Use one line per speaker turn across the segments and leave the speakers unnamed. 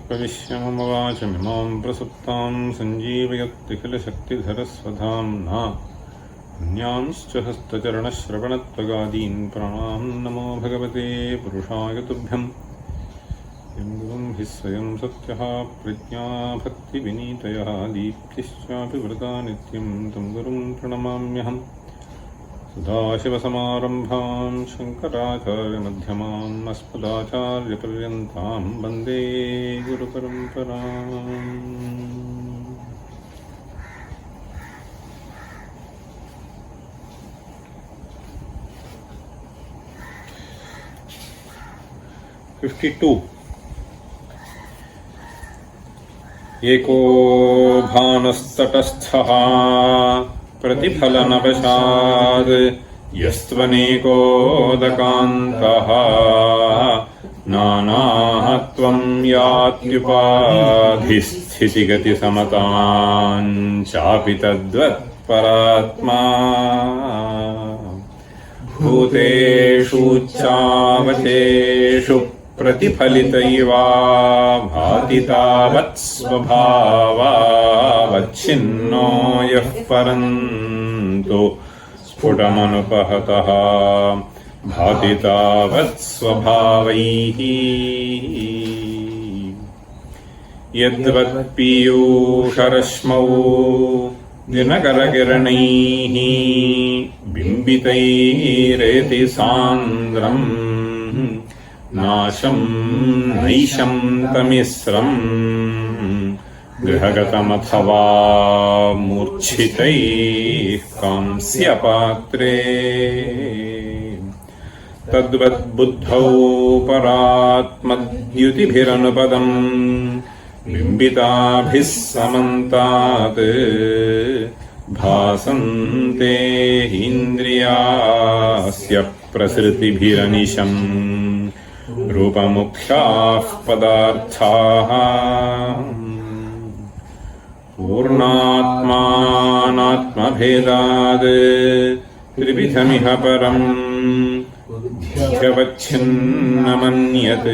प्रविश्य मम वाचमिमां प्रसुप्तां सञ्जीवयत्यखिलशक्तिधरस्वधाम्ना अन्यांश्च हस्तचरणश्रवणत्वगादीन् प्राणान् नमो भगवते पुरुषाय तुभ्यं। यं गुरुं हि स्वयं सत्यः प्रज्ञा भक्तिविनीतयः दीप्तिश्चापि वृता नित्यं तं गुरुं प्रणमाम्यहम्। सदाशिवसमारम्भां शङ्कराचार्यमध्यमाम् अस्मदाचार्यपर्यन्तां वन्दे गुरुपरम्पराम्। 52 एको भानुस्तटस्थः प्रतिफलनवशाद् यस्त्वनेकोदकान्तः नानात्वं यात्युपाधिस्थितिगतिसमतां चापि तद्वत्परात्मा भूतेषु चावचेषु प्रतिफलितैवा भाति तावत् स्वभावावच्छिन्नो यः परन्तु स्फुटमनुपहतः भाति तावत् स्वभावैः। यद्वत् पीयूषरश्मौ दिनकरकिरणैः बिम्बितैरेति सान्द्रम् नाशं नैशं तमिस्रम् गृहगतमथवा मूर्च्छितैः कांस्यपात्रे तद्वद्बुद्धौ परात्मद्युतिभिरनुपदम् बिम्बिताभिः समन्तात् भासन्ते इन्द्रियास्य प्रसृतिभिरनिशम् रूपमुख्याः पदार्थाः। पूर्णात्मानात्मभेदाद् त्रिविधमिह परम् ध्यवच्छिन्नमन्यत्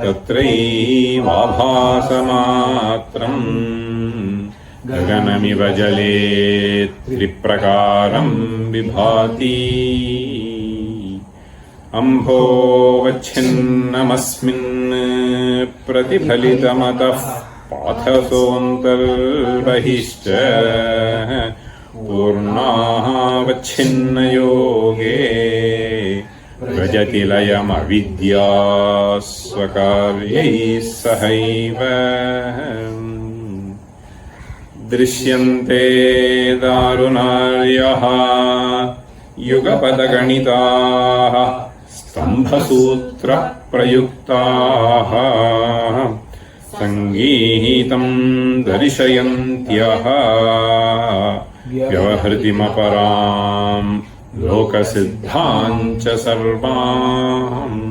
तत्रैवाभासमात्रम् गगनमिव जले त्रिप्रकारम् विभाति। अम्भोवच्छिन्नमस्मिन् प्रतिफलितमतः पाथसोऽन्तर्बहिश्च पूर्णावच्छिन्नयोगे व्रजति लयमविद्या स्वकार्यैः सहैव। दृश्यन्ते दारुणार्यः युगपदगणिताः स्तम्भसूत्रप्रयुक्ताः सङ्गीतं दर्शयन्त्यः व्यवहृतिमपराम् लोकसिद्धाञ्च सर्वाम्।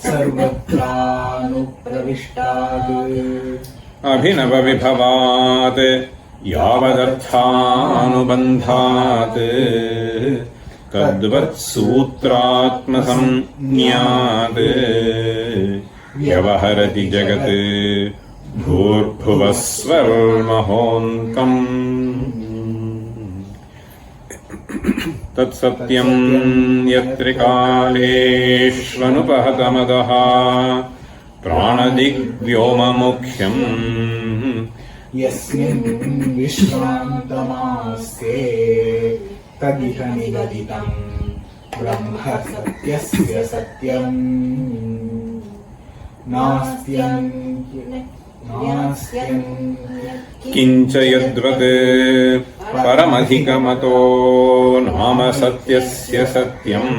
सर्वत्रानुप्रविष्टाद्
अभिनवविभवात् यावदर्थानुबन्धात् तद्वत्सूत्रात्मसंज्ञात् व्यवहरति जगत् भूर्भुवस्वर्महोऽन्तम्। तत्सत्यं यत्रिकालेष्वनुपहतमदः प्राणदिग्व्योममुख्यम्
यस्मिन् विश्रान्तमास्ते तदिह निगदितम् ब्रह्म सत्यस्य सत्यम्।
किञ्च यद्वत् परमधिकमतो नाम सत्यस्य सत्यम्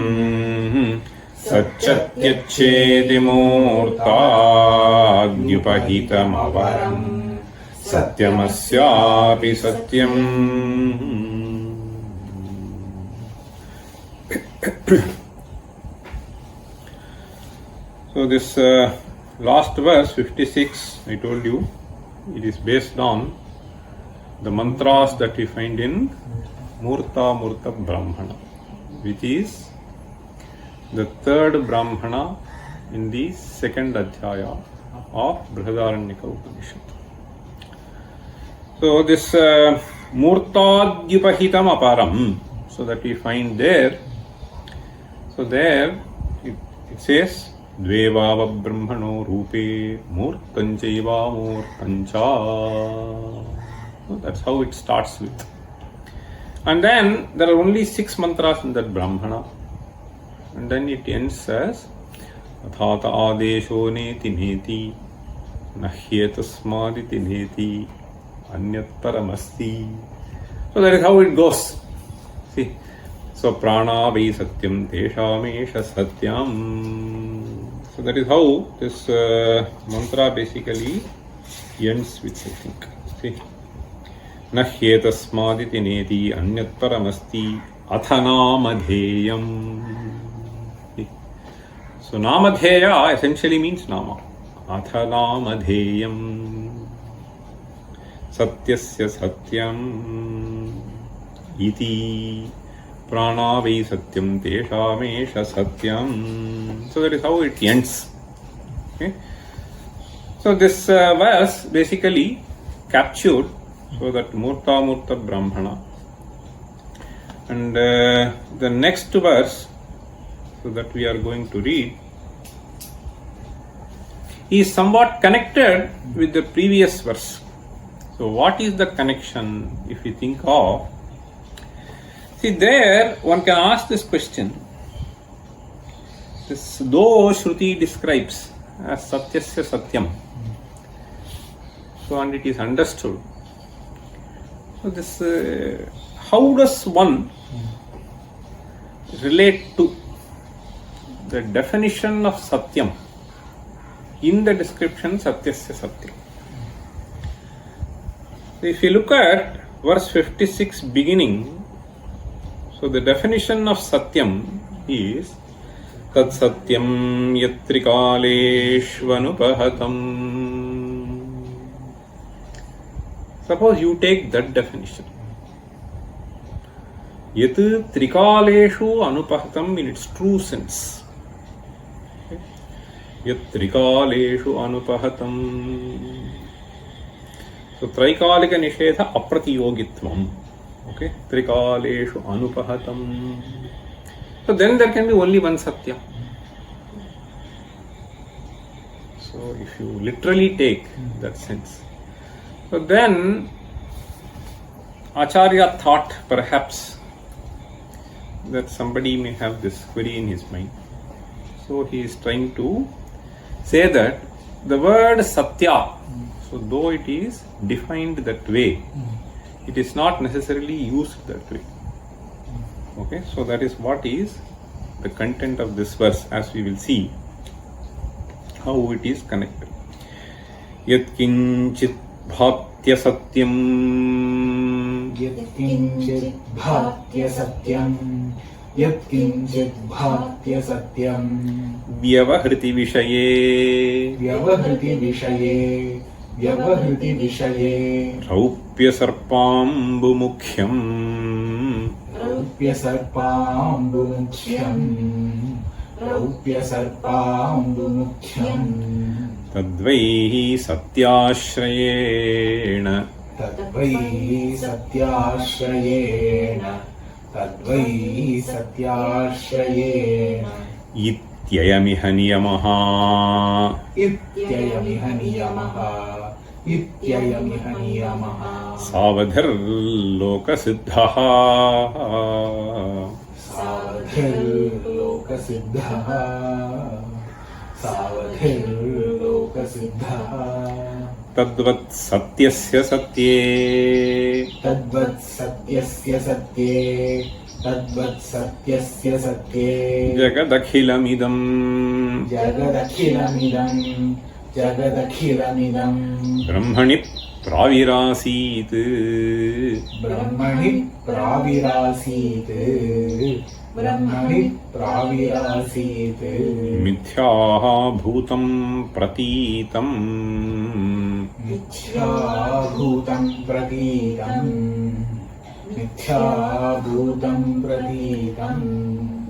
सच्चत्यच्छेति मूर्ताद्युपहितमवरम् सत्यमस्यापि सत्यम्। So this last verse 56, I told you, it is based on the mantras that we find in Murta Murta Brahmana, which is the third Brahmana in the second Adhyaya of Brihadaranyaka Upanishad. So this Murtadyupahitam Aparam, so that we find there, so there it says Dvevava Brahmano Rupe Murtanchaiva Murtancha. So that's how it starts with. And then there are only 6 mantras in that Brahmana. And then it ends as Athata Adesho Neti Neti Nahyetasmaditi Neti Anyat Paramasti. So that is how it goes. See. So Prana Vai Satyam Teshamesha Satyam. So that is how this mantra basically ends with, I think. See. Nahyetasmaditi Neti Anyat Paramasti Athanamadheyam. So Namadheya essentially means Nama. Athanamadheyam Satyasya Satyam Iti Prana Vai Satyam Teshamesha Satyam. So that is how it ends. Okay. So this verse basically captured so that Murta Murta Brahmana. And the next verse, so that we are going to read, is somewhat connected with the previous verse. So what is the connection if we think of? See, there one can ask this question. This though Shruti describes as Satyasya Satyam, so and it is understood. So this how does one relate to the definition of Satyam in the description Satyasya Satyam? So if you look at verse 56 beginning, so the definition of Satyam is Tat Satyam Yatrikaleshvanupahatam. Suppose you take that definition. Yat Trikaleshu Anupahatam in its true sense. Yat Trikaleshu Anupahatam. So Traikalika Nishedha Apratiyogitvam. Okay, Trikaleshu Anupahatam. So then there can be only one Satya. So if you literally take that sense. So then Acharya thought perhaps that somebody may have this query in his mind. So he is trying to say that the word Satya, so though it is defined that way, it is not necessarily used that way. Okay, so that is what is the content of this verse, as we will see how it is connected. Yat kinchit bhatya satyam.
Yat kinchit bhatya satyam. Yat kinchit bhatya satyam.
Vyavahriti vishaye.
Vyavahriti vishaye. Vyavahriti vishaye.
Raupya sarpambu mukhyam.
Raupya sarpambu mukhyam. Raupya sarpambu mukhyam.
Tadvaihi satyashrayena.
Tadvaihi satyashrayena. Tadvaihi satyashrayena.
Ityayamiha niyamaha.
Ityayamiha niyamaha. Ityayamiha niyamaha.
Savadhir lokasiddhaha.
Savadhir lokasiddhaha. Savadhir lokasiddhaha.
Tadvat satyasya satye.
Tadvat satyasya satye. Tadvat satyasya satye.
Jagadakhilamidam.
Jagadakhilamidam. Jagadakhilamidam.
Brahmani pravirasit.
Brahmani pravirasit. ब्रह्मणि प्राविरासीत्
मिथ्याभूतं प्रतीतम्
मिथ्याभूतं प्रतीतम् मिथ्याभूतं प्रतीतम्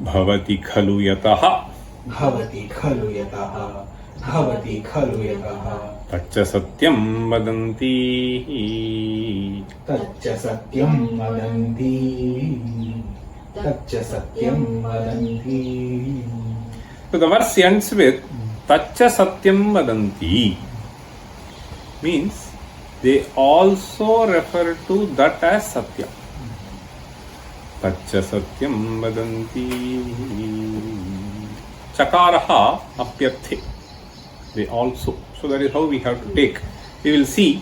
भवति खलु यतः
भवति खलु यतः भवति खलु यतः
तच्च सत्यं वदन्ति
तच्च सत्यं वदन्ति तच्च सत्यं वदन्ति.
So the verse ends with Taccha Satyam Vadanti, means they also refer to that as Satya. Taccha Satyam Vadanti. Chakaraha apyarthe. They also. So that is how we have to take. We will see.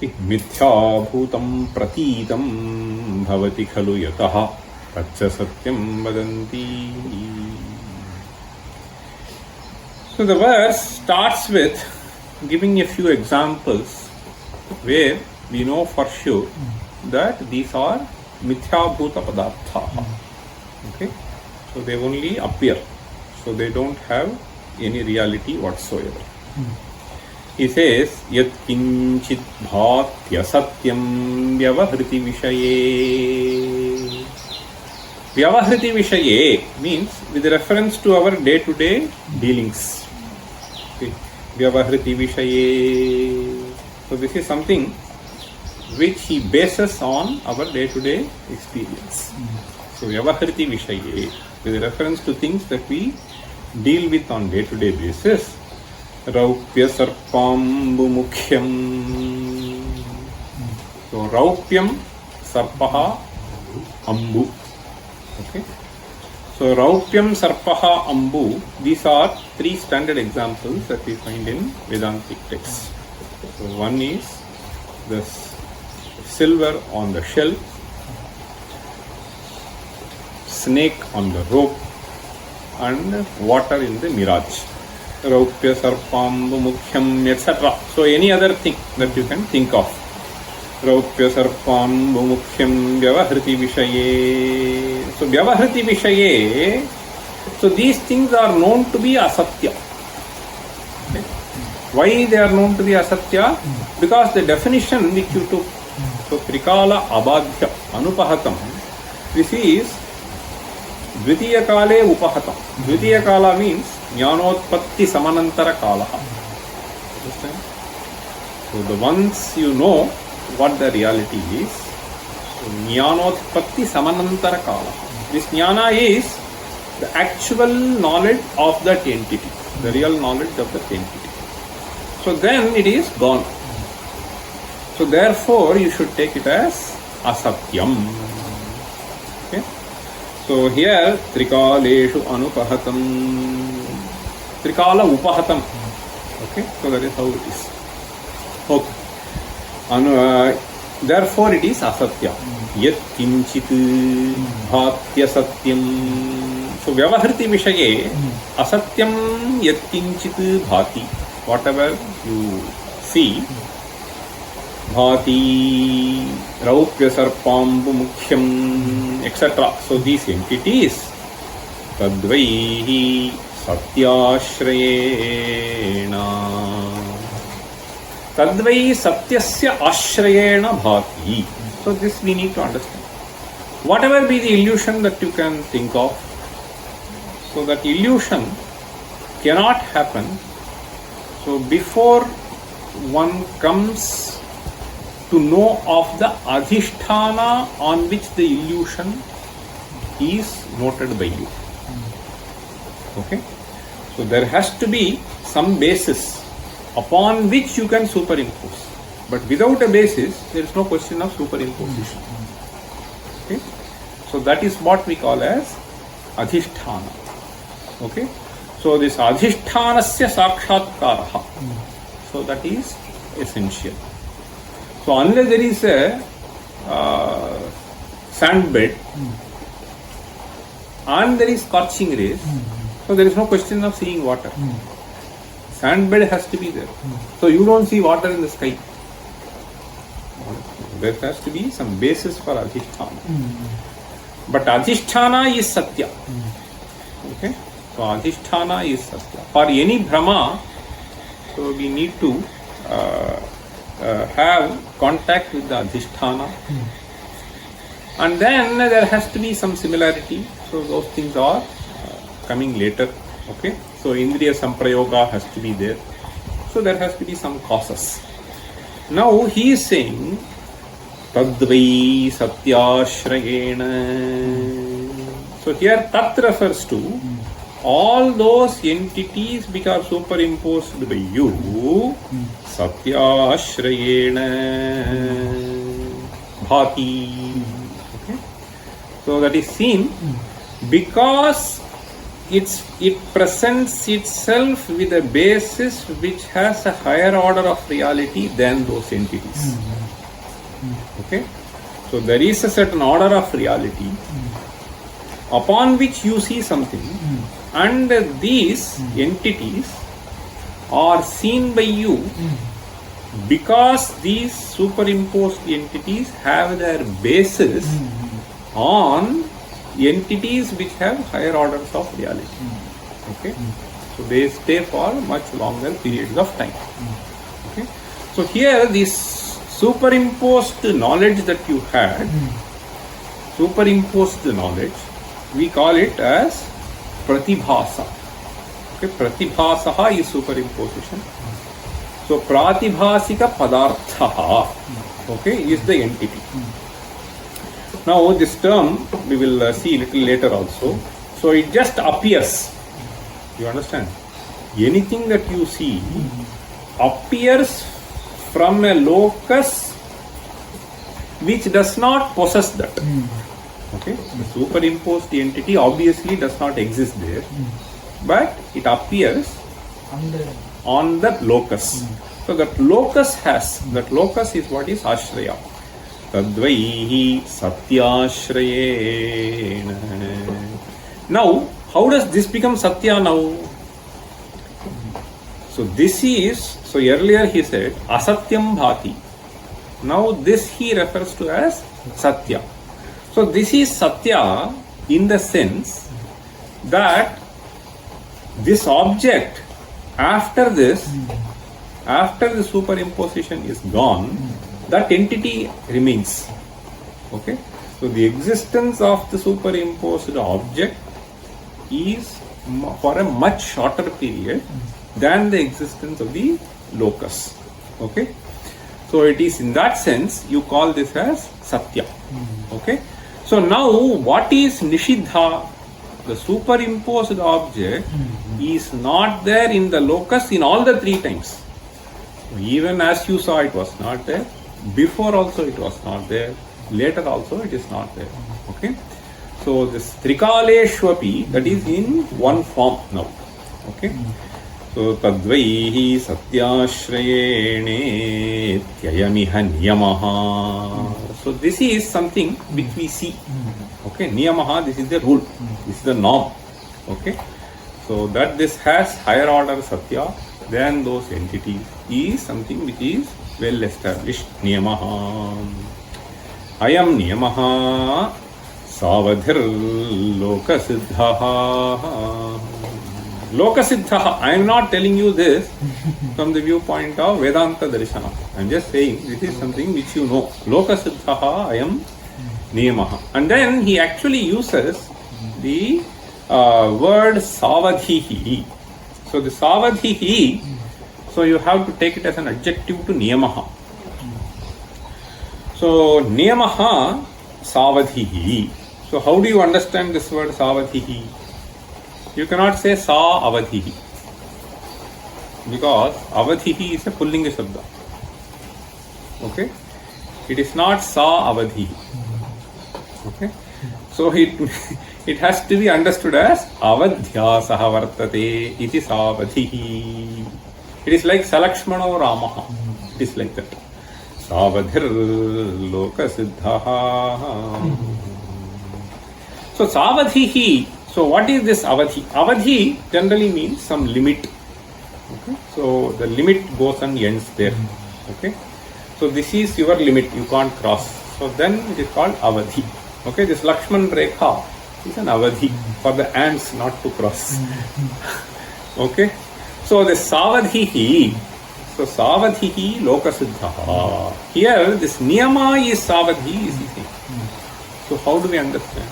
Mithya bhutam pratitam bhavati khalu yataha taccha satyam vadanti. So the verse starts with giving a few examples where we know for sure that these are mithya bhuta padartha. Okay, so they only appear, so they don't have any reality whatsoever. He says, Yat kinchit bhatya satyam vyavahriti vishaye. Vyavahriti vishaye means with reference to our day-to-day dealings. Okay. Vyavahriti vishaye. So this is something which he bases on our day-to-day experience. So vyavahriti vishaye, with reference to things that we deal with on day-to-day basis. Raupya sarpambu mukhyam. So raupyam sarpaha ambu. Okay. So raupyam sarpaha ambu. These are three standard examples that we find in Vedantic texts. So one is the silver on the shell, snake on the rope, and water in the mirage. Raupya sarpambu mukhyam, etc. So any other thing that you can think of. Raupya sarpambu mukhyam vyavahriti vishaye. So vyavahriti vishaye, so these things are known to be asatya. Okay. Why they are known to be asatya? Because the definition which you took, so trikala abadhya anupahatam, this is Dvitiya kale upahatam. Dvitiya kala means jnanotpatti samanantara kalaha. Understand? So the once you know what the reality is, so jnanotpatti samanantara kalaha. This jnana is the actual knowledge of that entity, the real knowledge of that entity. So then it is gone. So therefore you should take it as asatyam. Okay? So here trikaleshu anupahatam, trikala upahatam. Okay, so that is how it is. Okay. Therefore it is asatya. Yat kinchit bhatya satyam. So vyavahriti vishaye asatyam yat kinchit bhati. Whatever you see, bhati, raupya sarpambu mukhyam, etc. So these entities, tadvaihi satyashrayena. Tadvai satyasya ashrayena bhati. So this we need to understand. Whatever be the illusion that you can think of, so that illusion cannot happen. So before one comes to know of the adhisthana on which the illusion is noted by you. Okay? So there has to be some basis upon which you can superimpose. But without a basis, there is no question of superimposition. Okay? So that is what we call as adhisthana. Okay? So this adhishthanasya sakshatkaraha. So that is essential. So unless there is a sand bed and there is scorching rays, so there is no question of seeing water. Sand bed has to be there. So you don't see water in the sky. There has to be some basis for adhisthana. But Adhishthana is Satya. Okay? So Adhishthana is Satya. For any Brahma, so we need to have contact with the Adhishthana. And then there has to be some similarity. So those things are coming later. Okay? So Indriya Samprayoga has to be there. So there has to be some causes. Now he is saying Tadvai Satyashrayena. So here Tat refers to all those entities which are superimposed by you. Satyashrayena Bhati. Okay? So that is seen because it presents itself with a basis which has a higher order of reality than those entities. Okay? So there is a certain order of reality upon which you see something, and these entities are seen by you because these superimposed entities have their basis on entities which have higher orders of reality. Okay? So they stay for much longer periods of time. Okay? So here this superimposed knowledge that you had, superimposed knowledge, we call it as Pratibhasa. Okay? Pratibhasaha is superimposition. So Pratibhasika Padarthaha, okay, is the entity. Now this term we will see a little later also. So it just appears. You understand? Anything that you see appears from a locus which does not possess that. Okay? The superimposed entity obviously does not exist there, but it appears on that locus. So that locus is what is Ashraya. Tadvaihi Satyashrayena. Now, how does this become Satya now? So earlier he said Asatyam Bhati. Now this he refers to as Satya. So this is Satya in the sense that this object, after the superimposition is gone, that entity remains. Okay? So the existence of the superimposed object is for a much shorter period than the existence of the locus. Okay? So it is in that sense you call this as Satya. Okay? So now what is Nishiddha? The superimposed object is not there in the locus in all the three times. Even as you saw, it was not there. Before also it was not there. Later also it is not there. Okay? So this Trikaleshwapi, that is in one form now. Okay? So Tadvaihi Satyashrayene Tyayamiha Niyamaha. So this is something which we see. Okay? Niyamaha, this is the rule. This is the norm. Okay? So that this has higher order Satya than those entities is something which is well established. Niyamaha. Ayam Niyamaha Savadhir Lokasiddhaha. Lokasiddhaha. I am not telling you this from the viewpoint of Vedanta Darshana. I am just saying this is something which you know. Lokasiddhaha Ayam Niyamaha. And then he actually uses the word Savadhihi. So the Savadhihi, so you have to take it as an adjective to Niyamaha. So Niyamaha Savadhihi. So how do you understand this word Savadhihi? You cannot say Sa Avadhihi, because Avadhihi is a Pullinga Shabda. Okay? It is not Sa Avadhihi. Okay? So it has to be understood as Avadhyasaha Vartate iti Savadhihi. It is like Salakshmano Ramaha. It is like that. Savadhir Lokasiddhaha. So Savadhihi. So what is this Avadhi? Avadhi generally means some limit. Okay? So the limit goes and ends there. Okay? So this is your limit. You can't cross. So then it is called Avadhi. Okay, this Lakshman Rekha is an avadhi for the ants not to cross. Okay, so the savadhihi, so savadhihi lokasiddha. Here this niyama is savadhi is the thing. So how do we understand?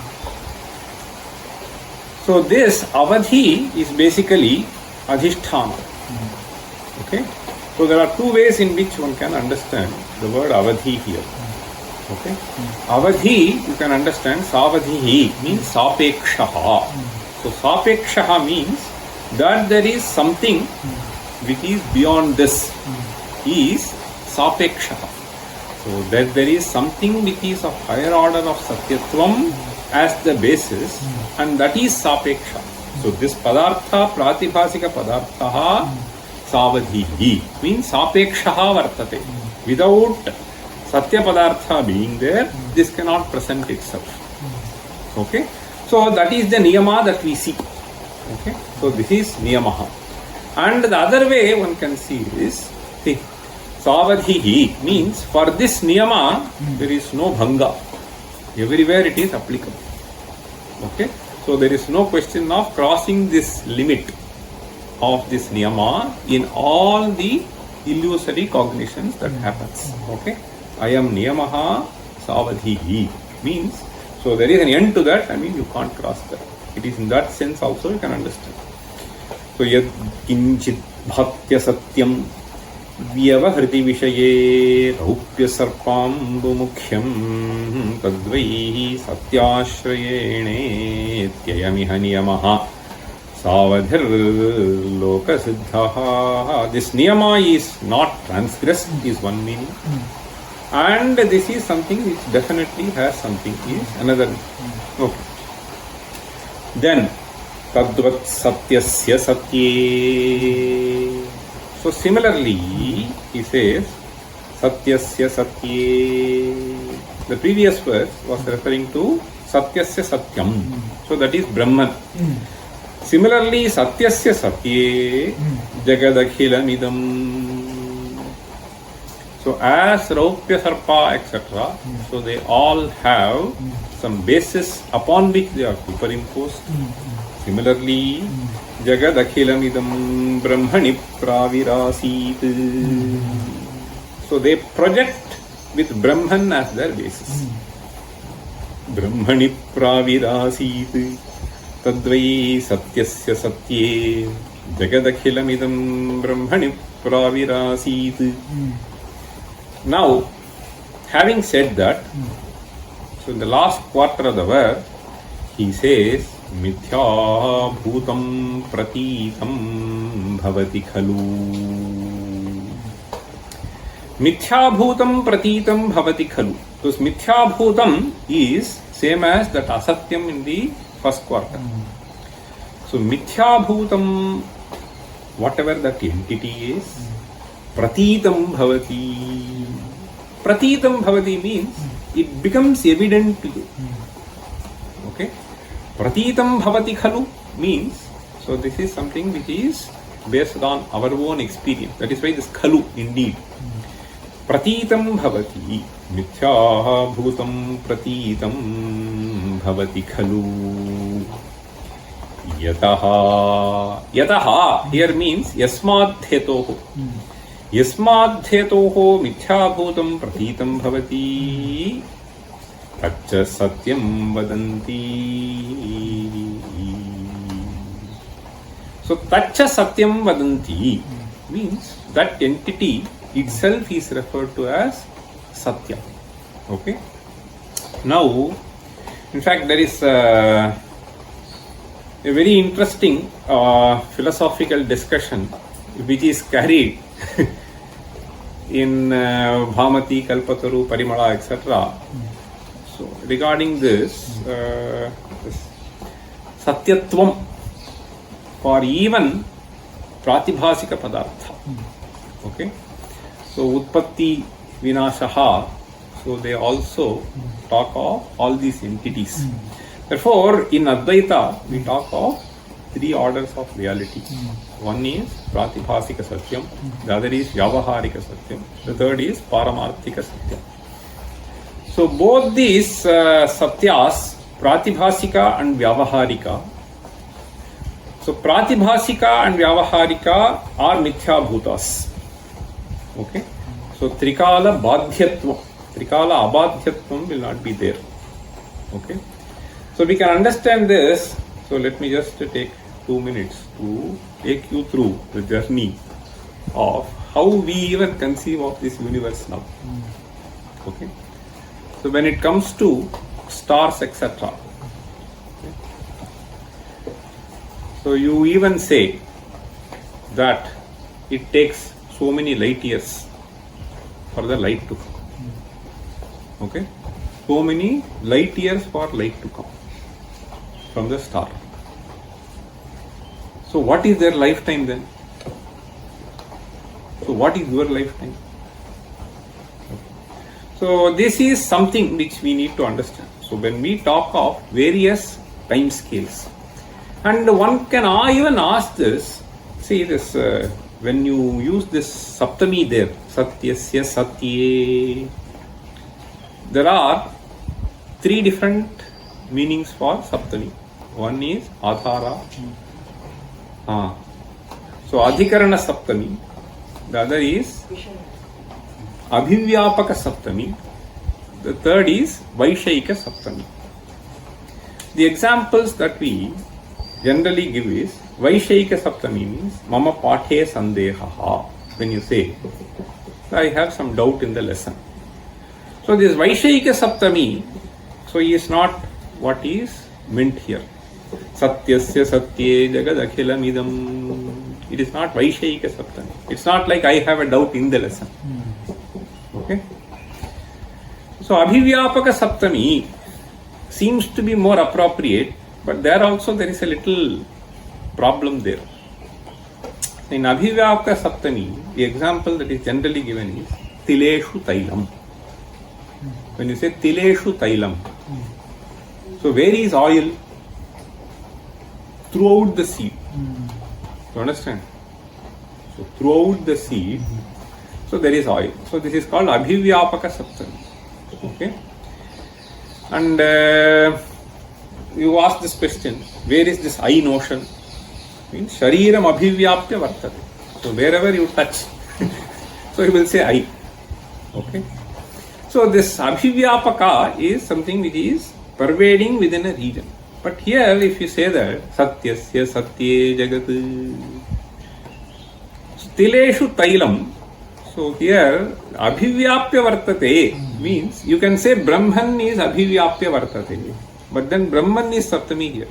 So this avadhi is basically adhishthana. Okay, so there are two ways in which one can understand the word avadhi here. Okay, avadhi you can understand, savadhihi means sapekshaha. So sapekshaha means that there is something which is beyond this is sapekshaha. So that there is something which is of higher order of satyatvam as the basis, and that is sapeksha. So this padartha, pratibhasika padartha savadhihi means sapekshaha vartate. Without satya padartha being there, this cannot present itself. Okay, so that is the niyama that we see. Okay, so this is niyamaha. And the other way one can see is, see, savadhihi means for this niyama there is no bhanga. Everywhere it is applicable. Okay, so there is no question of crossing this limit of this niyama in all the illusory cognitions that happens. Okay, I am niyamaha savadhihi means, so there is an end to that. I mean, you can't cross that. It is in that sense also you can understand. So yad kinchit bhaktya satyam vyavahriti vishaye raupya sarpambu mukhyam tadvaihi satyashrayene tyayamiha niyamaha savadhir lokasiddhaha. This niyama is not transgressed is one meaning, and this is something which definitely has something is another. Okay, then tadvat satyasya satye. So similarly he says satyasya satye. The previous verse was referring to satyasya satyam, so that is Brahman. Similarly satyasya satye jagadakhilamidam. So as Raupya Sarpa etc., so they all have some basis upon which they are superimposed. Similarly, Jagadakhilamidam Brahmani Pravirasit. So they project with Brahman as their basis. Brahmani Pravirasit Tadvai Satyasya Satye Jagadakhilamidam Brahmani Pravirasit. Now, having said that, so in the last quarter of the verse, he says, Mithya bhutam pratitam bhavati khalu. Mithya bhutam pratitam bhavati khalu. So mithya bhutam is same as that asatyam in the first quarter. So mithya bhutam, whatever that entity is, pratitam bhavati. Pratitam bhavati means it becomes evident to you. Okay, pratitam bhavati khalu means, so this is something which is based on our own experience. That is why this khalu indeed. Pratitam bhavati mithya bhutam pratitam bhavati khalu. Yataha. Yataha here means yasmad hetoho. Yasmad hetoho mithya bhutam pratitam bhavati tacca satyam vadanti. So tacca satyam vadanti means that entity itself is referred to as Satya. Okay. Now, in fact, there is a very interesting philosophical discussion which is carried in Bhamati, Kalpataru, Parimala, etc. So, regarding this, Satyatvam for even Pratibhasika Padartha. Okay. So, Utpatti, Vinashaha, so they also talk of all these entities. Therefore, in Advaita, we talk of three orders of reality. One is Pratibhasika Satyam, the other is Vyavaharika Satyam, the third is Paramarthika Satyam. So both these satyas, pratibhasika and vyavaharika. So pratibhasika and vyavaharika are mithya bhutas. Okay. So trikala badhyatvam, trikala abadhyatvam will not be there. Okay. So we can understand this. So let me just take 2 minutes to take you through the journey of how we even conceive of this universe now. Okay. So when it comes to stars, etc. Okay. So you even say that it takes so many light years for the light to come. Okay. So many light years for light to come from the star. So what is their lifetime then? So what is your lifetime? So this is something which we need to understand. So when we talk of various time scales, and one can even ask this, see this, when you use this saptami there, satyasya satye, there are 3 different meanings for saptami. One is adhara. So adhikarana saptami. The other is abhivyapaka saptami. The third is vaishayika saptami. The examples that we generally give is vaishayika saptami means mama pathe sandehaha. When you say, I have some doubt in the lesson. So this vaishayika saptami, so is not what is meant here. Satyasya satye jagad akhilam idam. It is not vaishayika saptami. It's not like I have a doubt in the lesson. Okay. So abhivyapaka saptami seems to be more appropriate, but there also there is a little problem there. In abhivyapaka saptami, the example that is generally given is tileshu tailam. When you say tileshu tailam, so where is oil? Throughout the seed. You understand? So throughout the seed, so there is oil. So this is called abhivyapaka saptami. Okay. And you ask this question, where is this I notion? Means shariram abhivyapya vartate. So wherever you touch, so you will say I. Okay. So this abhivyapaka is something which is pervading within a region. But here if you say that satyasya satye jagat, tileshu tailam, so here abhivyapya vartate means you can say Brahman is abhivyapya vartate, but then Brahman is saptami here.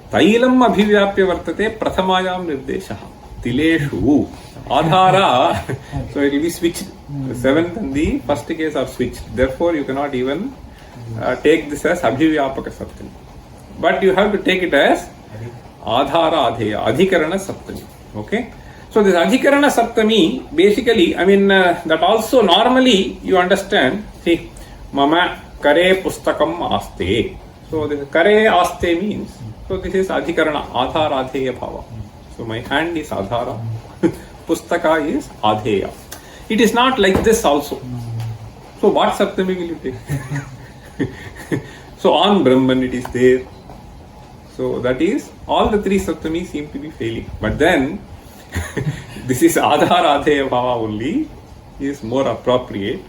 Tailam abhivyapya vartate prathamayam nirdeshaha. Tileshu adhara, so it will be switched. The 7th and the first case are switched. Therefore you cannot even take this as abhivyapaka saptami. But you have to take it as adhara adheya, adhikarana saptami. Okay. So this adhikarana saptami, basically, I mean that also normally you understand, see, mama kare pustakam aste. So this kare aste means, so this is adhikarana, adhara adheya bhava. So my hand is adhara, pustaka is adheya. It is not like this also. So what saptami will you take? So on Brahman it is there. So that is, all the 3 saptami seem to be failing. But then, this is adhara adheya bhava only, is more appropriate.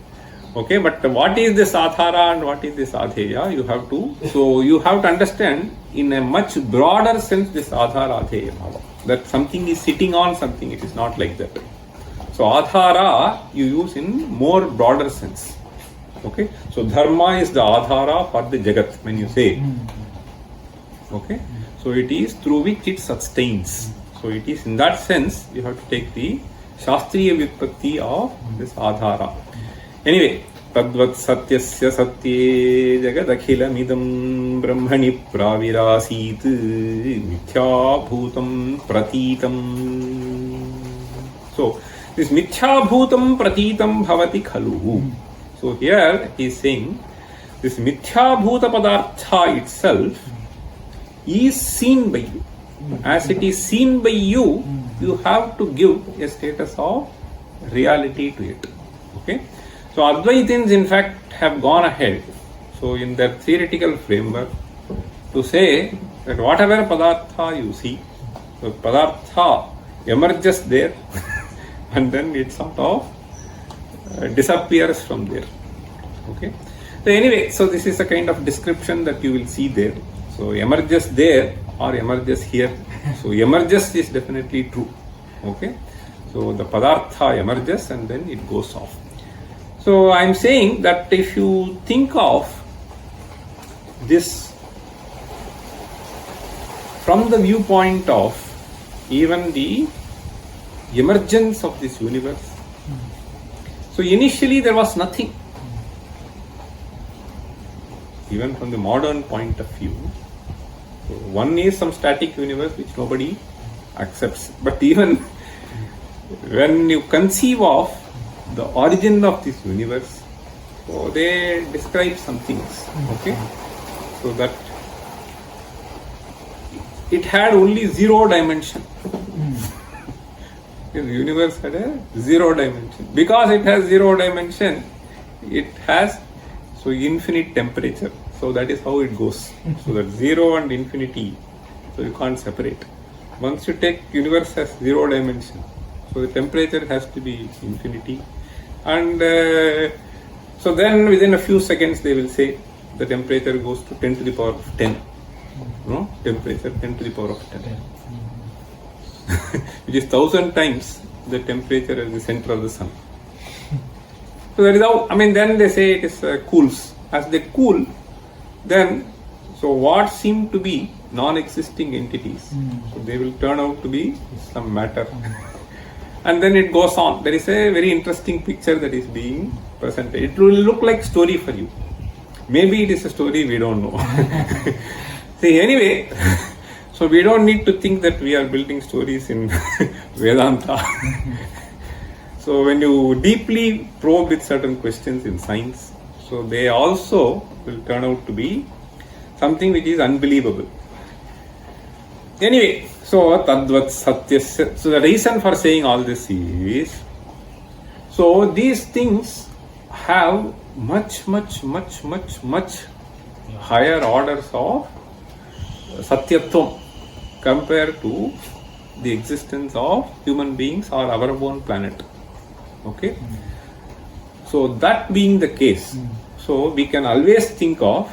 Okay, but what is this adhara and what is this adheya? You have to, so you have to understand in a much broader sense this adhara adheya bhava. That something is sitting on something, it is not like that. So adhara you use in more broader sense. Okay, so dharma is the adhara for the jagat when you say. Okay, so it is through which it sustains. So it is in that sense you have to take the shastriya vyutpatti of this adhara. Anyway, tadvat satyasya satye jagad akhilam idam brahmani pravirasit mithya bhutam pratitam. So this mithya bhutam pratitam bhavati khalu. So here he is saying this mithya bhuta padartha itself is seen by you. As it is seen by you, you have to give a status of reality to it. Okay. So Advaitins in fact have gone ahead, so in their theoretical framework, to say that whatever padartha you see, so padartha emerges there and then it sort of disappears from there. Okay. So anyway, so this is a kind of description that you will see there. So emerges there or emerges here. So emerges is definitely true. Okay. So the padartha emerges and then it goes off. So I am saying that if you think of this from the viewpoint of even the emergence of this universe, so initially there was nothing. Even from the modern point of view, so one is some static universe which nobody accepts. But even when you conceive of the origin of this universe, so they describe some things. Okay, so that it had only 0 dimension. The universe had a 0 dimension. Because it has 0 dimension, it has so infinite temperature. So that is how it goes. So that 0 and infinity, so you can't separate. Once you take universe has 0 dimension, so the temperature has to be infinity. And so then within a few seconds they will say the temperature goes to 10 to the power of 10. No? Temperature 10 to the power of 10. Which is 1000 times the temperature at the center of the sun. So that is how, then they say it is cools. As they cool, then so what seem to be non-existing entities, so they will turn out to be some matter. And then it goes on. There is a very interesting picture that is being presented. It will look like story for you. Maybe it is a story, we don't know. See, anyway, so we don't need to think that we are building stories in Vedanta. So when you deeply probe with certain questions in science, so they also will turn out to be something which is unbelievable. Anyway, so tadvat satyasya. So the reason for saying all this is, so these things have much higher orders of satyatvam compared to the existence of human beings or our own planet. Okay. So that being the case, so we can always think of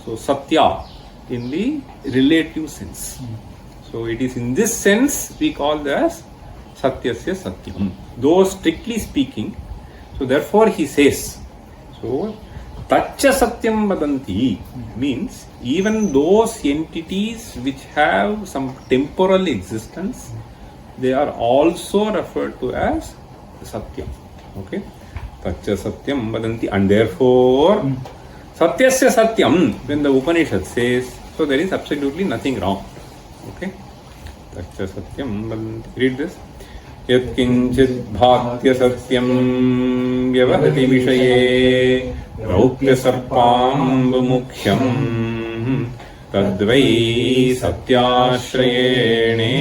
so satya in the relative sense. So it is in this sense we call this satyasya satyam. Though strictly speaking, so therefore he says, so taccha satyam vadanti means even those entities which have some temporal existence, they are also referred to as satyam. Okay. Taccha satyam vadanti, and therefore satyasya satyam, when the Upanishad says, so there is absolutely nothing wrong. Okay. Taccha satyam vadanti. Read this. Yat kinchit bhaktya satyam vyavahati vishaye raupya sarpam mukhyam tadvai satyashrayene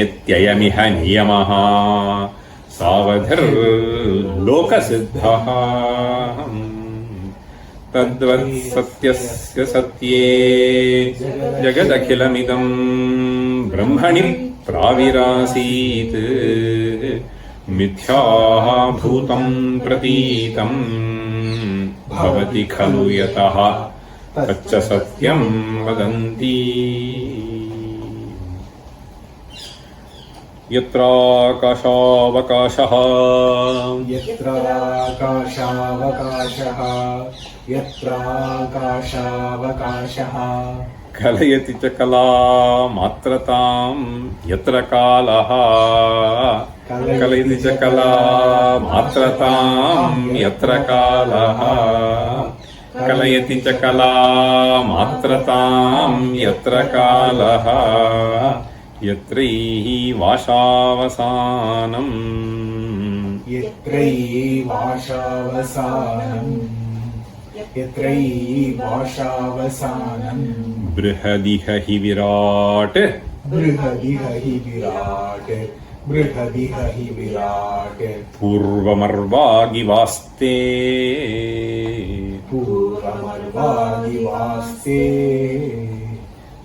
etyayamiha niyamaha savadhir lokasiddha tadvat satyasya satye jagadakhilamidam brahmani pravirasit mithya bhutam pratitam bhavati khalu yataha taccha satyam vadanti yatra akashavakashaha kalayati ca kala matratam yatra kalaha kalayati ca kala matratam yatra kalaha kalayati ca kala matratam yatra kalaha yatraihi vashavasanam brihadiha hi virat
बृहदिह हि विराट्
पूर्वमर्वागिवास्ते
पूर्वमर्वादिवास्ते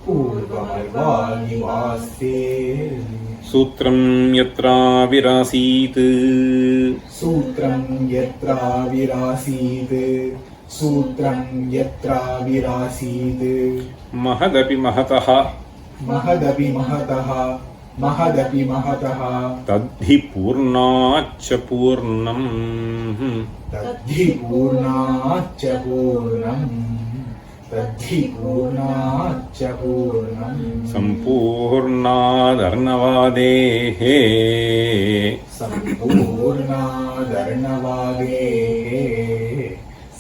पूर्वमर्वादिवास्ते
सूत्रं यत्राविरासीत्
सूत्रं यत्राविरासीत् सूत्रं यत्राविरासीत्
महदपि महतः
महदपि महतः महदपि महतः
तद्धि पूर्णाच्च पूर्णम्
तद्धि पूर्णाच्च पूर्णम् तद्धि पूर्णाच्च पूर्णम्
सम्पूर्णादर्णवादेः
सम्पूर्णादर्णवादेः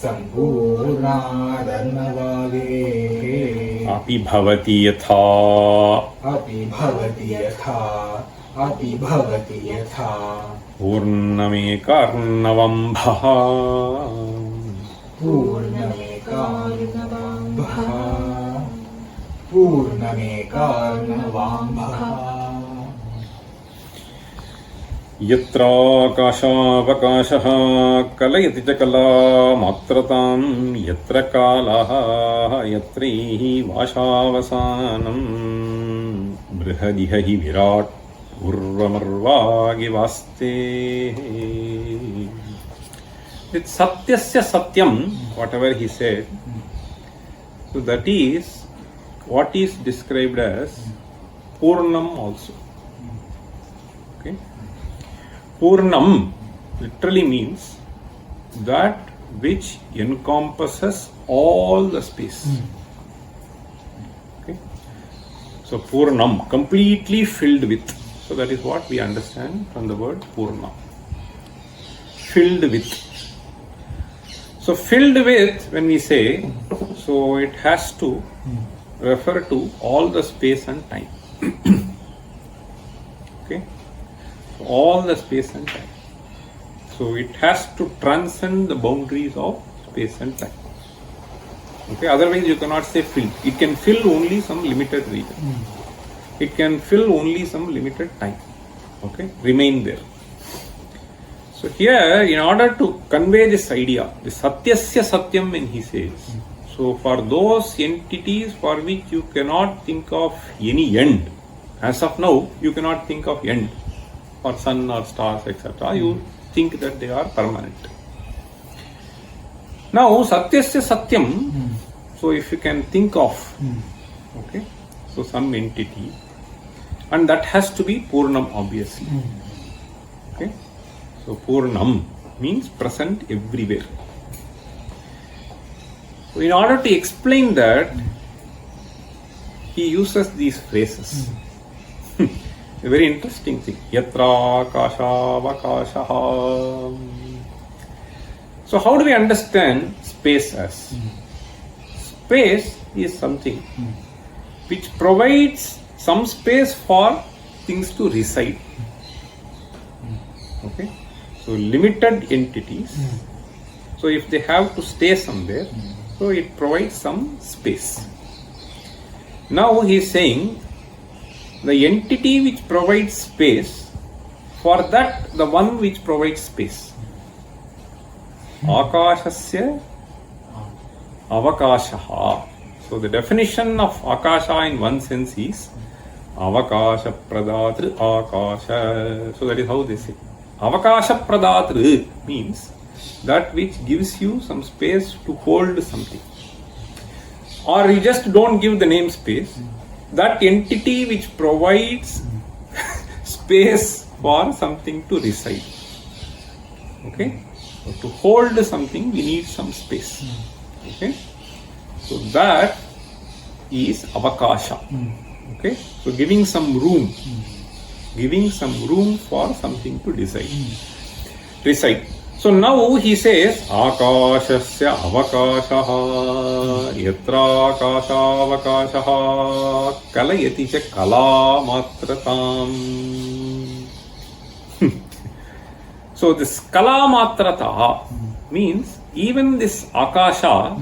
सम्पूर्णादर्णवादेः
अपि भवति यथा
अपि भवति यथा अपि भवति यथा
पूर्णमेकार्णवम्भः
पूर्णमेकार्णवम्भः पूर्णमेकार्णवाम्भः
यत्राकाशावकाशः कलयति च कलामात्रतां यत्र कालः यत्रैः वाशावसानम् बृहदिह हि विराट् पूर्वमर्वागिवास्ते. With satyasya satyam, whatever he said, so that is what is described as Purnam also. Okay? Purnam literally means that which encompasses all the space. Okay? So Purnam, completely filled with. So that is what we understand from the word Purna. Filled with. So filled with, when we say, so it has to refer to all the space and time. Okay? So all the space and time. So it has to transcend the boundaries of space and time. Okay? Otherwise you cannot say filled. It can fill only some limited region. It can fill only some limited time. Okay? Remain there. So here, in order to convey this idea, the satyasya satyam, when he says, so for those entities for which you cannot think of any end, as of now, you cannot think of end, for sun or stars, etc. You think that they are permanent. Now, satyasya satyam, so if you can think of, okay, so some entity, and that has to be Purnam, obviously. Okay. So Purnam means present everywhere. So in order to explain that, he uses these phrases. A very interesting thing. Yatra kasha vakashaha. So how do we understand space as? Space is something which provides some space for things to reside. Okay. So limited entities, so if they have to stay somewhere, so it provides some space. Now he is saying the entity which provides space, for that the one which provides space. Akashasya avakashaha. So the definition of akasha in one sense is avakasha pradatru akasha. So that is how they say. Avakasha pradatru means that which gives you some space to hold something. Or you just don't give the name space. That entity which provides space for something to reside. Okay? So to hold something, we need some space. Okay? So that is avakasha. Okay? So giving some room. Giving some room for something to reside. So now he says, Akashasya avakashaha, yatra akasha avakashaha, kalayati cha kala matratam. So this kala matrata means even this akasha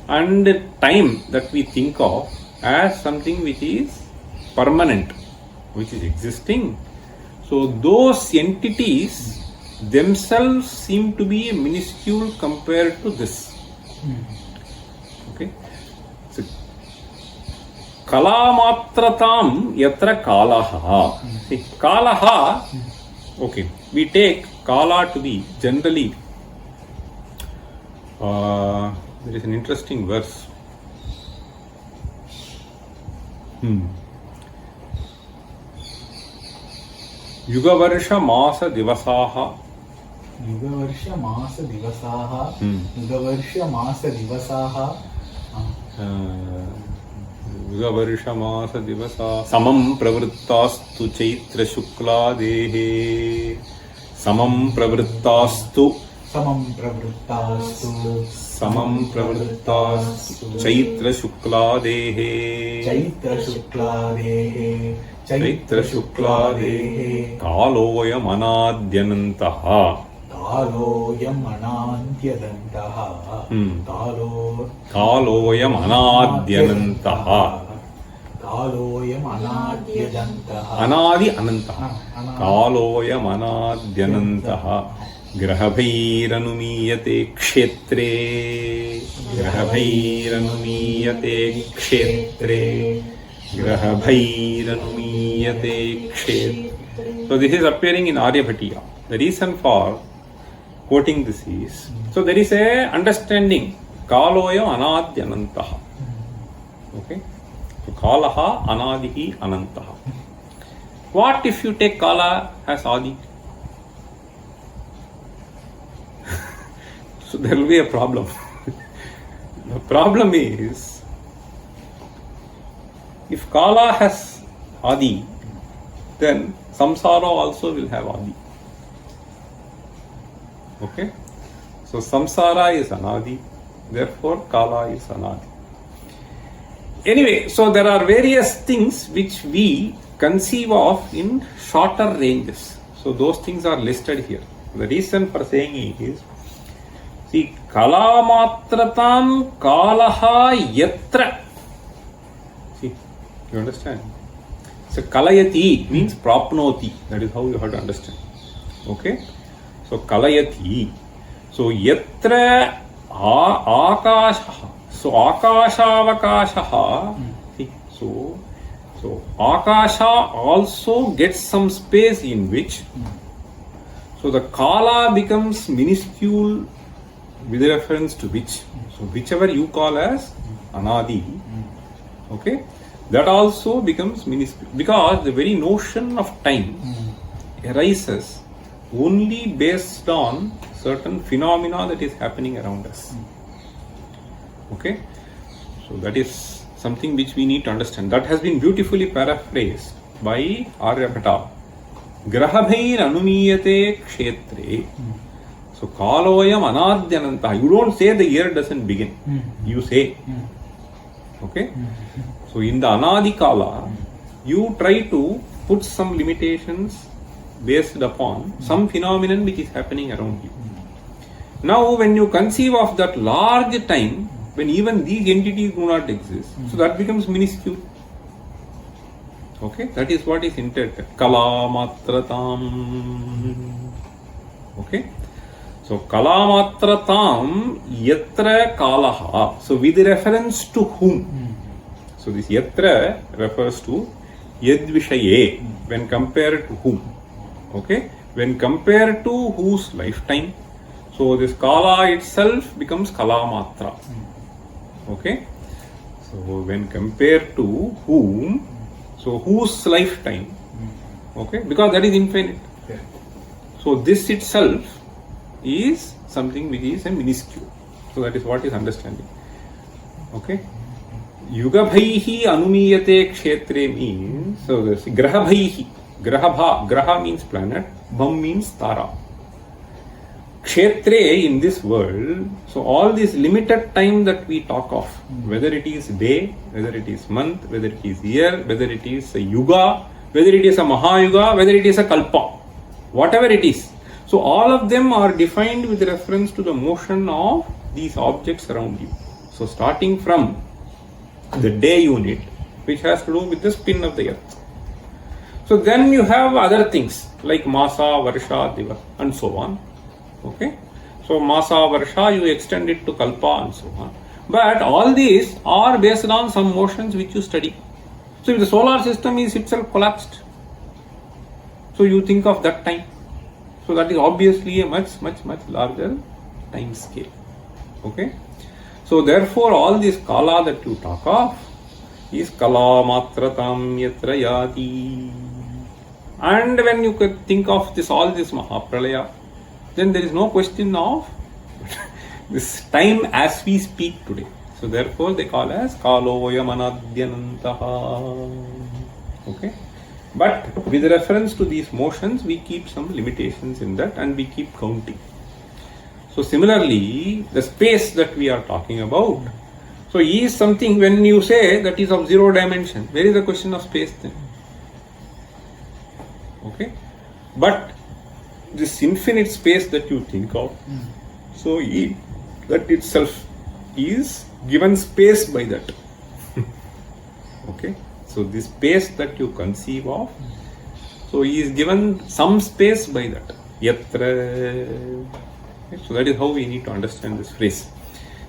and time that we think of as something which is permanent, which is existing, So those entities themselves seem to be minuscule compared to this. Okay. So, kalamatratam yatra kalaha. See, kalaha, okay, we take kala to be generally, there is an interesting verse. Yugavarsha masa divasaha.
युगवर्ष मास दिवसाः युगवर्ष मास दिवसाः
युगवर्ष मास दिवसा समं प्रवृत्तास्तु चैत्र शुक्लादेः समं प्रवृत्तास्तु चैत्र शुक्लादेः कालोऽयमनाद्यनन्तः अनादि अनन्तः कालोऽयमनाद्यनन्तः ग्रहभैरनुमीयते क्षेत्रे ग्रहभैरनुमीयते क्षेत्रे. So this is appearing in Aryabhatiya. The reason for quoting this is, so there is a understanding, kaloyam anadhi anantaha. Okay, so kalaha anadihi anantaha. What if you take kala as adi? So there will be a problem. The problem is, if kala has adi, then samsara also will have adi. Okay, so samsara is anadi, therefore kala is anadi. Anyway, so there are various things which we conceive of in shorter ranges. So those things are listed here. The reason for saying is, see, kalamatratam kalaha yatra. See, you understand? So kalayati means prapnoti. That is how you have to understand. Okay? So kalayati. So yatra akashaha. So akashavakashaha. See, so akasha also gets some space in which, so the kala becomes minuscule with reference to which. So whichever you call as anadi, okay, that also becomes minuscule, because the very notion of time arises only based on certain phenomena that is happening around us. Okay, so that is something which we need to understand. That has been beautifully paraphrased by Aryabhata. Grahabhair anumiyate kshetre. So kaloyam anadyananta. You don't say the year doesn't begin. You say. Okay. So in the anadi kala, you try to put some limitations based upon some phenomenon which is happening around you. Now when you conceive of that large time, when even these entities do not exist, so that becomes minuscule. Okay, that is what is intended. Kalamatratam. Okay, so kalamatratam yatra kalaha. So with reference to whom? So this yatra refers to yadvishaye, when compared to whom. Okay, when compared to whose lifetime. So this kala itself becomes kalamatra. Okay, so when compared to whom, so whose lifetime, okay, because that is infinite. So this itself is something which is a minuscule. So that is what is understanding. Okay, yugabhaihi anumiyate kshetre means, so this grahabhaihi, graha means planet, bham means tara. Kshetre in this world, so all this limited time that we talk of, whether it is day, whether it is month, whether it is year, whether it is a yuga, whether it is a mahayuga, whether it is a kalpa, whatever it is. So all of them are defined with reference to the motion of these objects around you. So starting from the day unit, which has to do with the spin of the earth. So then you have other things like Masa, Varsha, Diva and so on. Okay. So Masa, Varsha, you extend it to Kalpa and so on. But all these are based on some motions which you study. So if the solar system is itself collapsed, so you think of that time. So that is obviously a much larger time scale. Okay. So therefore all this kala that you talk of is kala matratam yatra yati. And when you could think of this all this Mahapralaya, then there is no question of this time as we speak today. So therefore they call as kaloyam anadyanantaha. Okay. But with reference to these motions, we keep some limitations in that and we keep counting. So similarly, the space that we are talking about, so is something when you say that is of zero dimension, where is the question of space then? Okay. But this infinite space that you think of, so that itself is given space by that. Okay. So this space that you conceive of, so he is given some space by that. Yatra. Okay, so that is how we need to understand this phrase.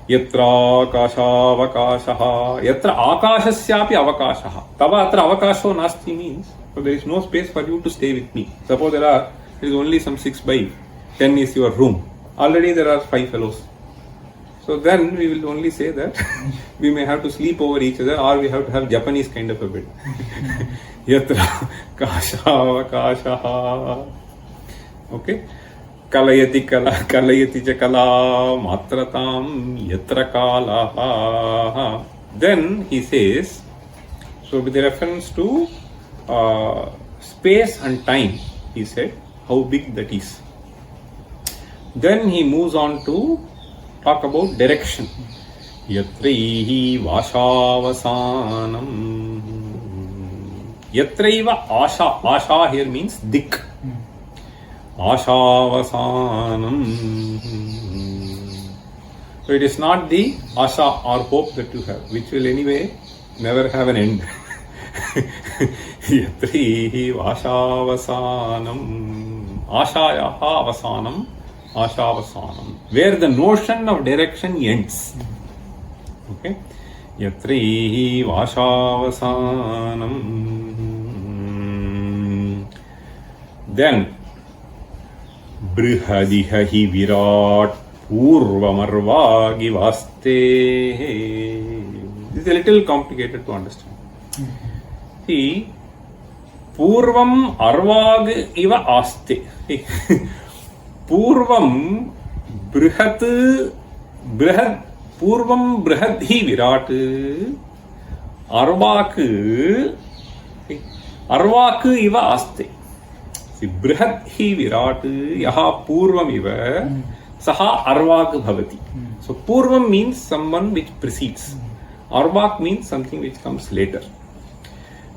Yatra akasha avakashaha. Yatra akashasyapi avakashaha. Tava atra avakasho nasti means, so there is no space for you to stay with me. Suppose there is only some 6 by 10 is your room. Already there are 5 fellows. So then we will only say that we may have to sleep over each other or we have to have Japanese kind of a bed. Yatra kasha kasha. Okay. Kalayati kala kalayati cha kala matratam yatra kala. Then he says, so with reference to space and time, he said how big that is. Then he moves on to talk about direction. Yatraihi vashavasanam. Yatraiva asha. Asha here means dik. Ashavasanam. So it is not the asha or hope that you have, which will anyway never have an end. Yatraihi vashavasanam. Ashayaha avasanam. Ashavasanam, where the notion of direction ends. Okay. Yatrihi vashavasanam. Then Brihadiha hi virat purvamarvagi vaste. This is a little complicated to understand. See, purvam arvag iva aste. Purvam brihat purvam brihad hi virat arvak iva aste. See, brihad hi virat yaha purvam iva saha arvak bhavati. So purvam means someone which precedes. Arvak means something which comes later.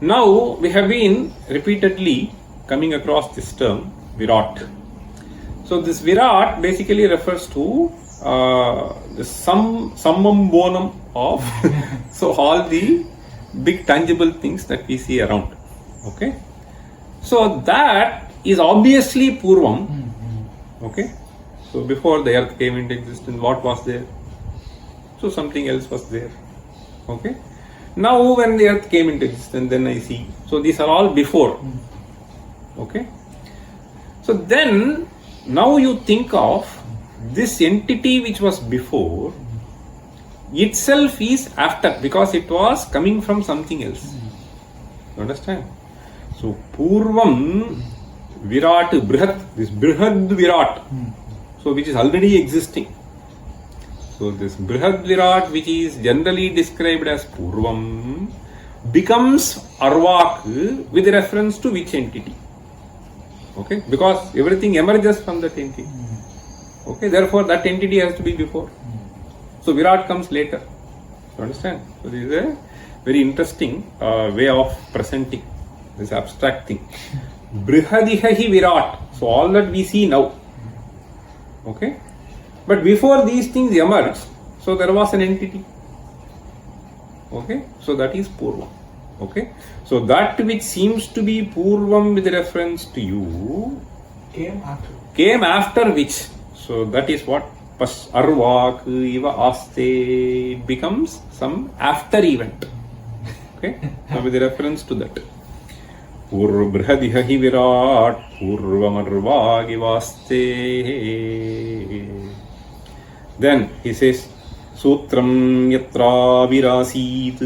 Now we have been repeatedly coming across this term virat. So this virat basically refers to the summum bonum of so all the big tangible things that we see around. Okay. So that is obviously Purvam. Okay. So before the earth came into existence, what was there? So something else was there. Okay. Now when the earth came into existence, then I see. So these are all before. Okay. So then now you think of this entity which was before itself is after, because it was coming from something else. You understand? So Purvam Virat Brihat, this Brihad Virat, so which is already existing. So this Brihad Virat, which is generally described as Purvam, becomes Arvak with reference to which entity? Okay, because everything emerges from that entity. Okay, therefore that entity has to be before. So Virat comes later. You understand? So this is a very interesting way of presenting this abstract thing. Brihadiha hi Virat. So all that we see now. Okay, but before these things emerged, so there was an entity. Okay, so that is Purva. Okay, so that which seems to be Purvam with reference to you came after which. So that is what Arvak Iva Aste, it becomes some after event. Okay, so with reference to that. Purbrhadiha hi virat purvamarvagivaste. Then he says Sutram yatra virasit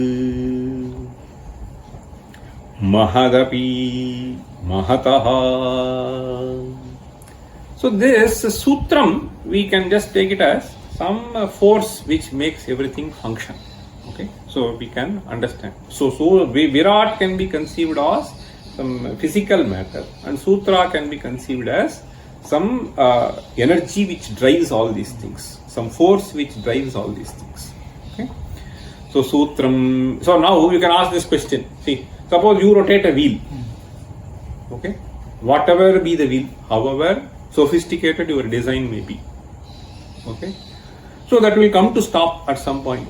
Mahadapi Mahataha. So this Sutram, we can just take it as some force which makes everything function. Okay, so we can understand. So Virat can be conceived as some physical matter, and Sutra can be conceived as some energy which drives all these things, some force which drives all these things. Okay, so Sutram. So now you can ask this question. See, suppose you rotate a wheel. Okay, whatever be the wheel, however sophisticated your design may be. Okay, so that will come to stop at some point.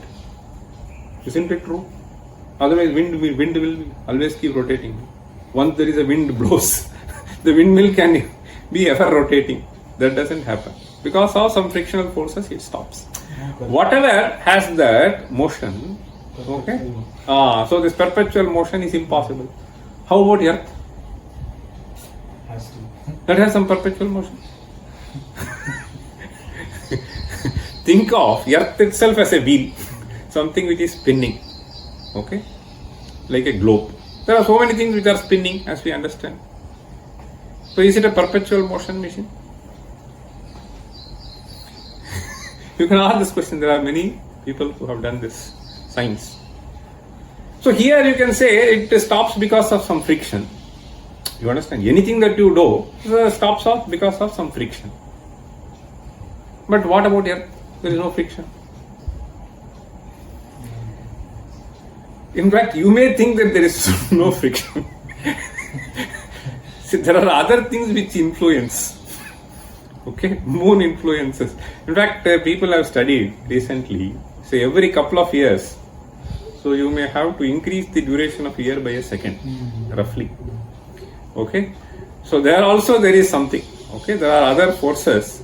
Isn't it true? Otherwise, wind will always keep rotating. Once there is a wind blows, the windmill can be ever rotating. That doesn't happen. Because of some frictional forces, it stops. Whatever has that motion, okay? So this perpetual motion is impossible. How about Earth? That has some perpetual motion. Think of Earth itself as a wheel, something which is spinning, okay, like a globe. There are so many things which are spinning, as we understand. So is it a perpetual motion machine? You can ask this question. There are many people who have done this science. So here you can say it stops because of some friction. You understand? Anything that you do stops off because of some friction. But what about Earth? There is no friction. In fact, you may think that there is no friction. See, there are other things which influence. Okay, moon influences. In fact, people have studied recently. Say every couple of years, so you may have to increase the duration of a year by a second, roughly. Okay, so there is something. Okay, there are other forces.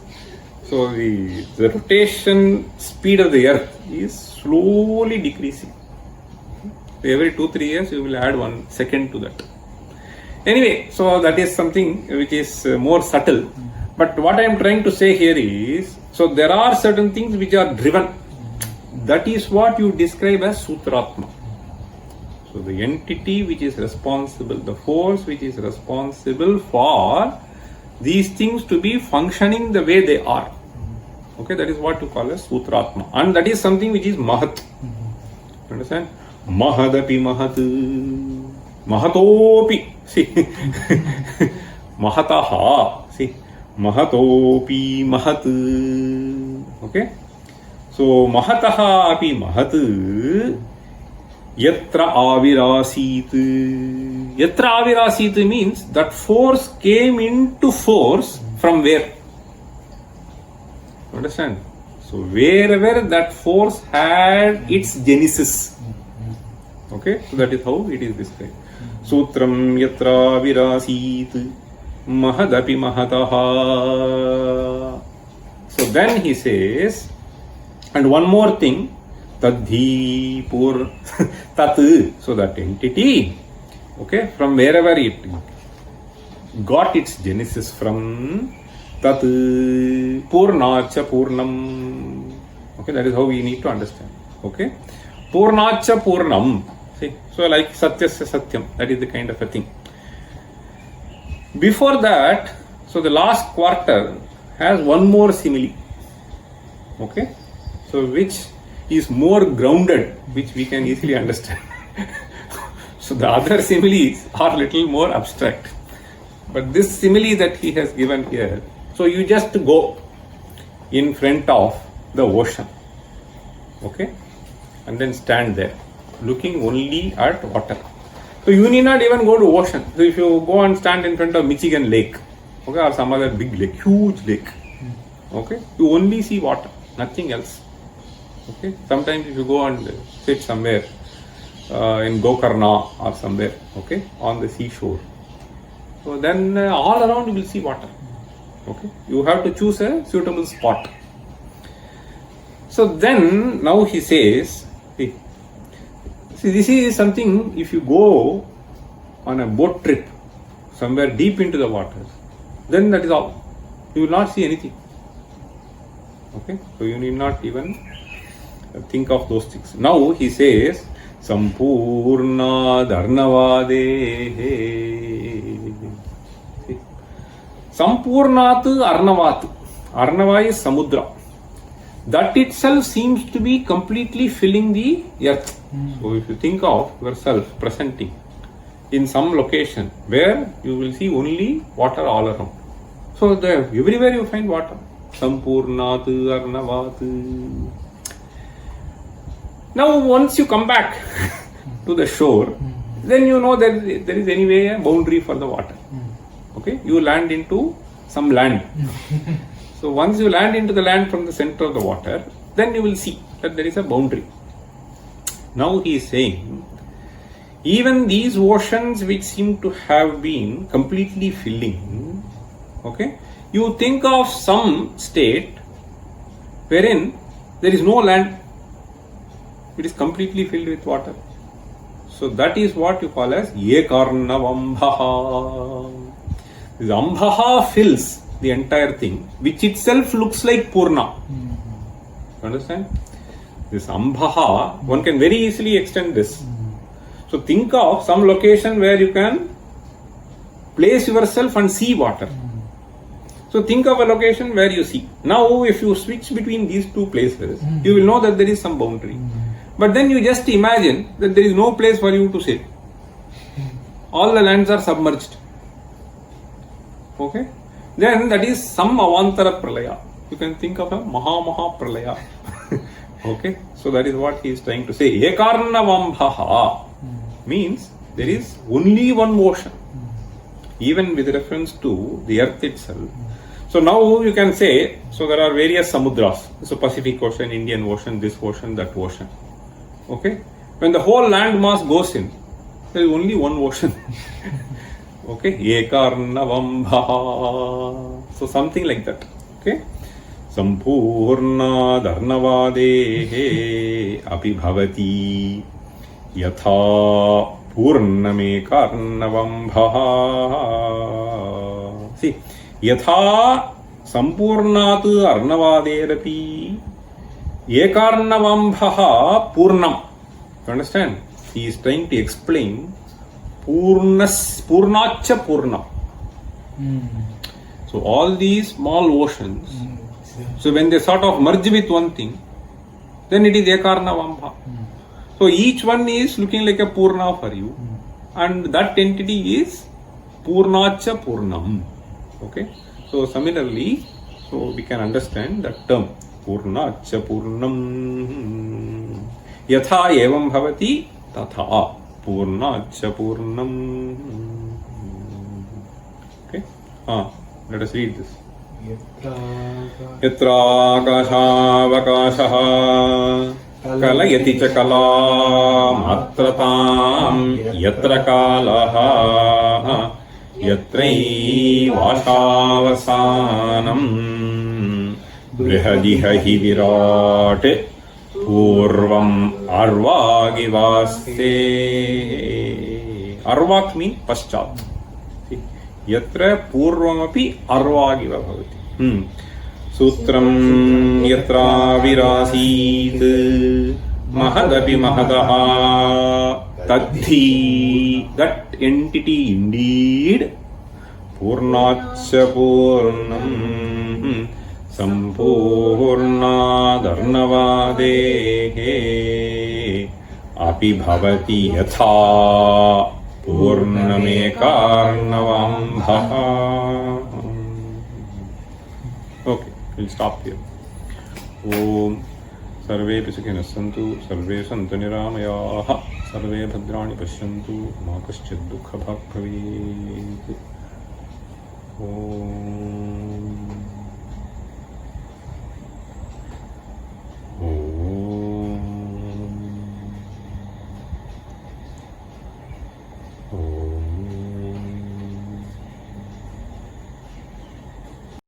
So the rotation speed of the Earth is slowly decreasing. So every 2-3 years you will add 1 second to that. Anyway, so that is something which is more subtle. But what I am trying to say here is, so there are certain things which are driven. That is what you describe as Sutratma. So the entity which is responsible, the force which is responsible for these things to be functioning the way they are. Okay, that is what you call as Sutratma. And that is something which is Mahat. You understand? Mahadapi Mahat. Mahatopi. See. Mahataha. See. Mahatopi Mahat. Okay. So Mahataha api Mahat. Yatra avirasit. Yatra avirasit means that force came into force from where? Understand? So wherever that force had its genesis. Okay, so that is how it is described. Sutram yatra virasit mahadapi mahataha. So then he says, and one more thing, tadhi pur tat, so that entity, okay, from wherever it got its genesis from, tat purnacha purnam. Okay, that is how we need to understand. Okay, purnacha purnam. See, so like satyasya satyam, that is the kind of a thing. Before that, so the last quarter has one more simile. Okay, so which is more grounded, which we can easily understand. So the other similes are little more abstract. But this simile that he has given here, so you just go in front of the ocean, okay, and then stand there, looking only at water. So you need not even go to ocean. So if you go and stand in front of Michigan Lake, okay, or some other big lake, huge lake, okay, you only see water, nothing else. Okay, sometimes if you go and sit somewhere in Gokarna or somewhere, okay, on the seashore. So then all around you will see water. Okay, you have to choose a suitable spot. So then now he says, see, this is something, if you go on a boat trip somewhere deep into the waters, then that is all. You will not see anything. Okay, so you need not even think of those things. Now he says, Sampurna Dharnavade. Sampurnat Arnavat. Arnava is Samudra. That itself seems to be completely filling the earth. So if you think of yourself presenting in some location where you will see only water all around. So everywhere you find water. Sampurnat Arnavat. Now once you come back to the shore, then you know that there is anyway a boundary for the water. Okay, you land into some land. So once you land into the land from the center of the water, then you will see that there is a boundary. Now he is saying, even these oceans which seem to have been completely filling, okay, you think of some state wherein there is no land, it is completely filled with water. So that is what you call as Ekarnavambhaha. This Ambhaha fills the entire thing, which itself looks like Purna. You understand? This Ambhaha, one can very easily extend this. So think of some location where you can place yourself and see water. So think of a location where you see. Now if you switch between these two places, you will know that there is some boundary. But then you just imagine that there is no place for you to sit. All the lands are submerged. Okay? Then that is some Avantara Pralaya. You can think of a Maha Pralaya. Okay? So that is what he is trying to say. Ekarnavambhaha means there is only one ocean. Even with reference to the earth itself. So now you can say, so there are various samudras. So Pacific Ocean, Indian Ocean, this ocean, that ocean. Okay? When the whole land mass goes in, there is only one ocean. Okay? Ekarnavambhaha. So something like that. Okay? Sampurna Dharnavadehe api bhavati yatha purname karnavambhaha. See, yatha sampurnat arnavaderapi ekarnavambhaha purnam. You understand? He is trying to explain purnacha purnam. So all these small oceans, so when they sort of merge with one thing, then it is ekarnavambha. So each one is looking like a purna for you, and that entity is purnacha purnam. Okay? So similarly, so we can understand that term purnacha purnam. Yatha evam bhavati tatha purnacha purnam. Okay? Let us read this. Yatra akashavakashaha kalayati cha kalam atratam yatra kalaha yatrai vashavasanam brihadiha hi virat purvam arvagivaste. Arvak means paschat. Yatra purvamapi arvagiva bhavati. Sutram yatra virasit mahadapi mahadaha tadhi. That entity indeed purnacha purnam sampurna dharnavadehe api bhavati yatha purname karnavambhaha. Okay, we'll stop here. Om sarve pisukhinas santu sarve santu niramayaha sarve bhadrani pashyantu ma kaschid dukha bhag bhavet. Om Om